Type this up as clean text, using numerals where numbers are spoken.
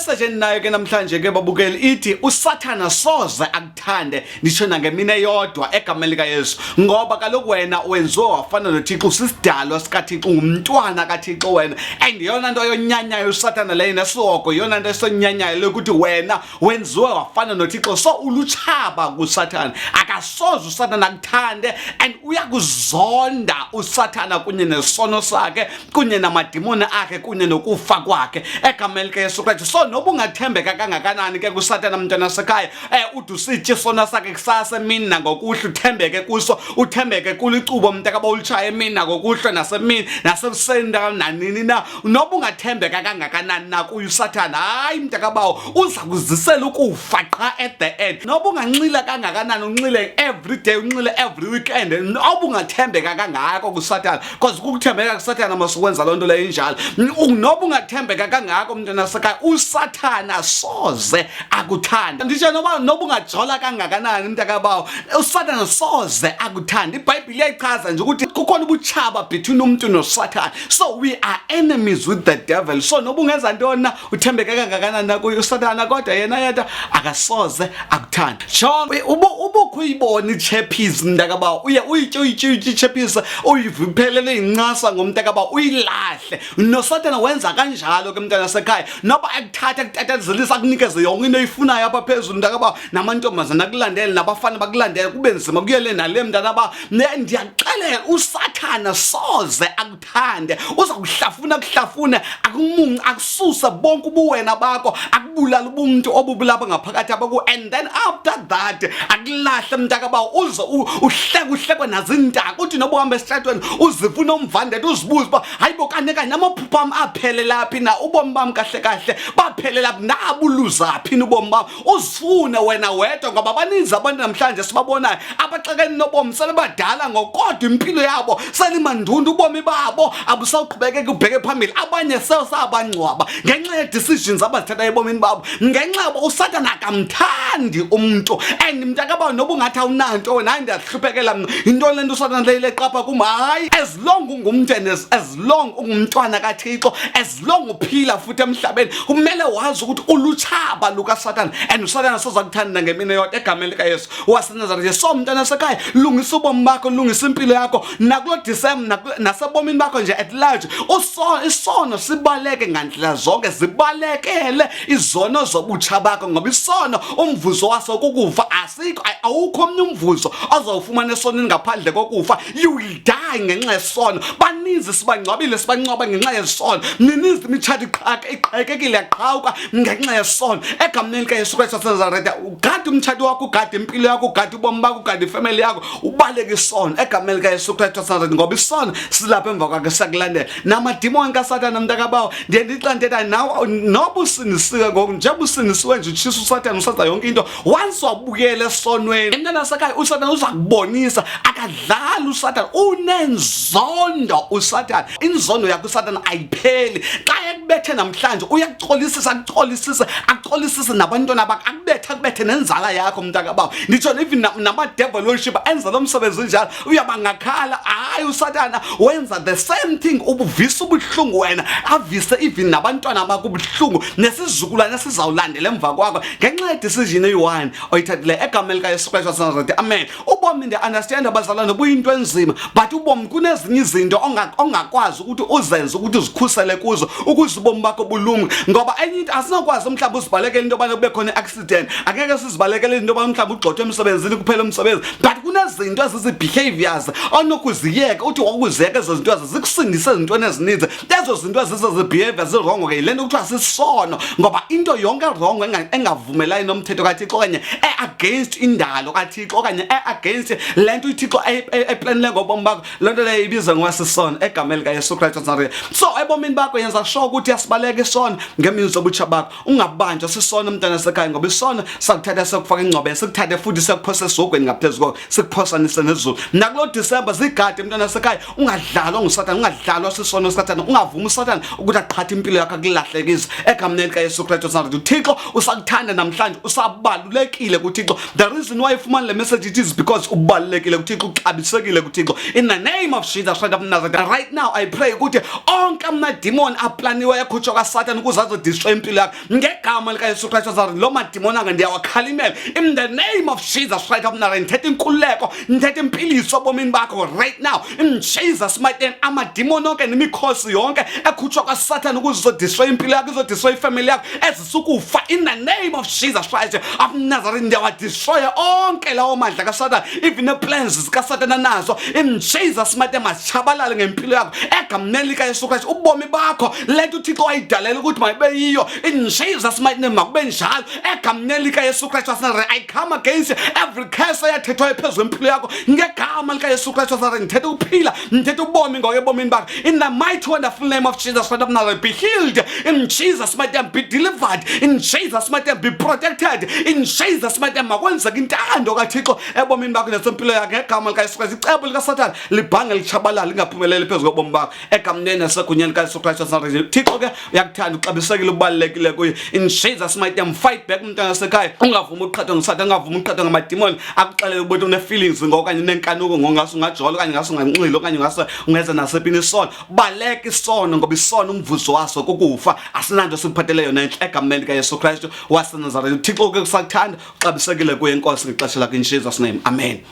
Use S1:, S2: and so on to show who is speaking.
S1: imessage endinayo ke namhlanje ke babukeli ithi uSathana soze akuthande nditsho nangemini eyodwa egameni likaYesu, ngoba kaloku wena wenziwe wafana noThixo, sisidalwa sikaThixo, ngumntwana kaThixo wena. And yona nto yonyanyayo uSathana leyo nesihoko, yona nto esonyanyayo lokuthi wena wenziwe wafana noThixo. So ulutshaba kuSathana, akasoze uSathana akuthande and uyakuzonda uSathana kunye nesono sakhe kunye namadimoni akhe kunye nokufa kwakhe egameni likaYesu Kristu. So noba ungathembeka kangakanani ke kuSathana mntwana sekhaya, uthi usitye isono sakhe kusasa emini nangokuhlwa, uthembeke kuso, uthembeke kulicubo mntakaba ulitshaya emini nangokuhlwa nasemini nasekuseni nanini na, noba ungathembeka kangakanani na kuye uSathana, hayi mntakabawo uza kuzisela ukufa qha at the end. Noba unganxila kangakanani, unxile every day, unxile every weekend, noba ungathembeka kangako kuSathana, because ukuthembeka kuSathana masukwenza loo nto leyo injalo. Noba ungathembeka kangako mntwana sekhaya, uSathana soze akuthanda. Nditsho noba ungajola kangakanani mntakabawo, uSathana soze akuthanda. iBhayibhile iyayichaza nje ukuthi kukhona ubutshaba between umuntu noSathana. So we are enemies with the devil. So noba ungenza ntoni na, uthembeke kangakanani na kuye uSathana, kodwa yena yedwa akasoze akuthanda. Jonga ubukho uyibona ichappies mntakabawo, uye uyitye ichappies, uyiviphelele incasa ngomntakabawo, uyilahle. noSathana wenza kanjalo ke mntwana sekhaya, noba akuthatha akutatathelisa akunikeze yonke into oyifunayo apha phezulu mntakabawo, namantombazana akulandele, nabafana bakulandele, kube nzima kuyele nale mntanaba. Ndiyakuxelela uSathana soze akuthande, uza kuhlafuna akumunce, akususe bonke ubuwena bakho, akubulala ubuntu obubulapha ngaphakathi apha, and then after that akulahle mntakabawo, uze uhlekwe nazintaka, uthi noba uhamba esitratweni uzifuna umvandedwa, uzibuze uba hayibo kanti namaphupha am aphelela phi na, ubomi bam kahle kahle baphelela phi, nabuluza phi ubomi bam, uzifune wena wedwa. Ngoba baninzi abantu namhlanje sibabonayo abaxekene nobomi, sebebadala ngokodwa impilo yabo selimandundu, ubomi babo abusawuqhubekeki ubheke phambili, abanye sesabangcwaba ngenxa ye-decisions abazithatha ebomini babo, ngenxa yoba uSathana akamthandi umntu. And mntakabawo noba ungathi awunanto wena, hayi ndiyahluphekela mna, yintoni le nto uSathana leyileqapha kum, hayi, as long ungumntu and as long ungumntwana kaThixo, as long uphila futhi emhlabeni, kumele wazi ukuthi ulutshaba lukaSathana, and uSathana soza kuthanda ngemini yodwa egameni likaYesu waseNazaretha. So mntwana sekhaya, lungisa ubomi bakho, lungisa impilo yakho, nakulo December nasebomini bakho nje at large. Isono sibaleke ngandlela zonke, zibalekele izono zobutsha bakho, ngoba isono umvuzo waso kukufa. Awukho omnye umvuzo ozawufumana esonweni ngaphandle kokufa. You will die ngenxa yesono. Baninzi sibangcwabile, sibancwaba ngenxa yesono. Nininzi imitshato iqhekekile yaqhawuka ngenxa yesono egameni likaYesu Kristu waseNazaretha. Ugade umtshato wakho, ugade impilo yakho, ugade ubomi bakho, ugade ifamily yakho, ubaleke isono egameni likaYesu Kristu waseNazaretha, ngoba isono silapha emva kwakhe siyakulandela. Namadimoni kaSathana mntakabawo, ndiye ndixa nthetha nawe, noba usinisile ngoku, njengoba usinisiwe nje utshisa uSathana usenza yonke into, once wabukela esonweni, mntwana sekhaya, uSathana uza kubonisa akadlali uSathana, unenzondo uSathana. Inzondo yakho uSathana ayipheli. Xa ekubethe namhlanje akucolisise nabantwana bakho, akubethe nenzala yakho mntakabawo. Nditsho even nama-devil worship enza lo msebenzi njalo, uyaba ngakhala, hayi uSathana wenza the same thing, ubuvisa ubuhlungu wena, avise even nabantwana bakho ubuhlungu, nesizukulwane esizawulandela emva kwakho ngenxa ye-decision eyi-1 oyithathile egameni likaYesu Kristu waseNazaretha. Amen. Ubomi ndiya-understand abazalwane buyinto enzima, but ubomi kunezinye izinto ongakwazi ukuthi uzenze ukuthi uzikhusele kuzo ukuze ubomi bakho bulunge. Ngoba enye into asinakwazi mhlawumbe uzibalekele into yobana kube khona i-accident, angeke sizibalekele into yobana mhlawumbe ugxothwe emsebenzini kuphela umsebenzi, but kunezinto ezizi-behaviors onokuziyeka, uthi wakuziyeka ezo zinto zikusindise ezintweni ezininzi. Ezo zinto ezize-behavior zirongo ke yile nto kuthiwa sisono, ngoba into yonke erongo engavumelani nomthetho kaThixo okanye against indalo kaThixo okanye against le nto uThixo eplanile ngobomi bakho, loo nto leyo ibizwa ngoba sisono egameni likaYesu Kristu waseNazaretha. So ebomini bakho yenza sure ukuthi yasibaleka isono ngemini zobutsha bakho, ungabanjwa sisono mntwana sekhaya, ngoba isono sakuthatha sekufaka ingcwabeni, sikuthathe futhi sekuphosa esogweni ngaphezu kwakho, sikuphosanise nezulu. Nakulo December zigade mntwana sekhaya, ungadlalwa nguSathana, ungadlalwa sisono sikaSathana, ungavumi uSathana ukuthi aqhathe impilo yakho akulahlekise egameni likaYesu Kristu waseNazaretha. uThixo usakuthanda namhlanje, usabalulekile kuThixo. The reason why ufumana le message it is because ubalulekile kuThixo, uxabisekile kuThixo. In the name of Jesus Christ of Nazareth, right now I pray ukuthi onke amadimoni aplaniwe ekhutshwa kaSathana ukuze azodestroy impilo yakho ngegama likaYesu Kristu waseNazaretha. Lo madimoni ake ndiyawakhalimela in the name of Jesus right up now. Ndithetha inkululeko, ndithetha impiliso ebomini bakho right now in Jesus mighty name. Amadimoni onke nemikhosi yonke ekhutshwa kwaSathane ukuze izodestroy impilo yakho, izodestroy ifamily yakho, ezisukufa in the name of Jesus Christ of Nazareth, ndiyawadestroya onke lawo mandla kaSathane, even the plans zikaSathane nazo in Jesus mighty name. Masitshabalale ngempilo yakho egameni likaYesu Kristu. Ubomi bakho letha uThixo wayidalela ukuthi mayibe yiyo in Jesus mighty name. Makube njalo egameni likaYesu Kristu waseNazaretha. I come against every curse eyathethwayo phezu kwempilo yakho ngegama likaYesu Kristu waseNazaretha. Ndithetha ukuphila, ndithetha ubomi ngoke ebomini bakho in the mighty wonderful name of Jesus Christ of Nazareth. Be healed in Jesus mighty name. Be delivered in Jesus mighty name. Be protected in Jesus mighty name. Makwenzeka intando kaThixo ebomini bakho nasempilo yakho ngegama likaYesu Kristu. Icebo likaSathane libhange litshabalala lingaphumeleli phezu kobomi bakho egameni nasegunyeni likaYesu Kristu waseNazaretha. Thixo ke uyakuthanda, uxabisekile, ubalulekile kuye in Jesus mighty name. Fight back umntwana wasekhaya, ungavumi uqhathwa nguSathane, ungavumi uqhathwa ngamadimoni akuxelele ukuthi une feelings ngokanye nenkanuko ngongase ungajola okanye ngase unganxili okanye ngase ungeze nasepini isono. Baleka isono ngoba isono umvuzo waso kukufa. Asinanto sikuphathele yona egameni likaYesu Kristu waseNazaretha. Thixo ke usakuthanda, uxabisekile kuye. Inkosi ngixesha lakho in Jesus name. Amen.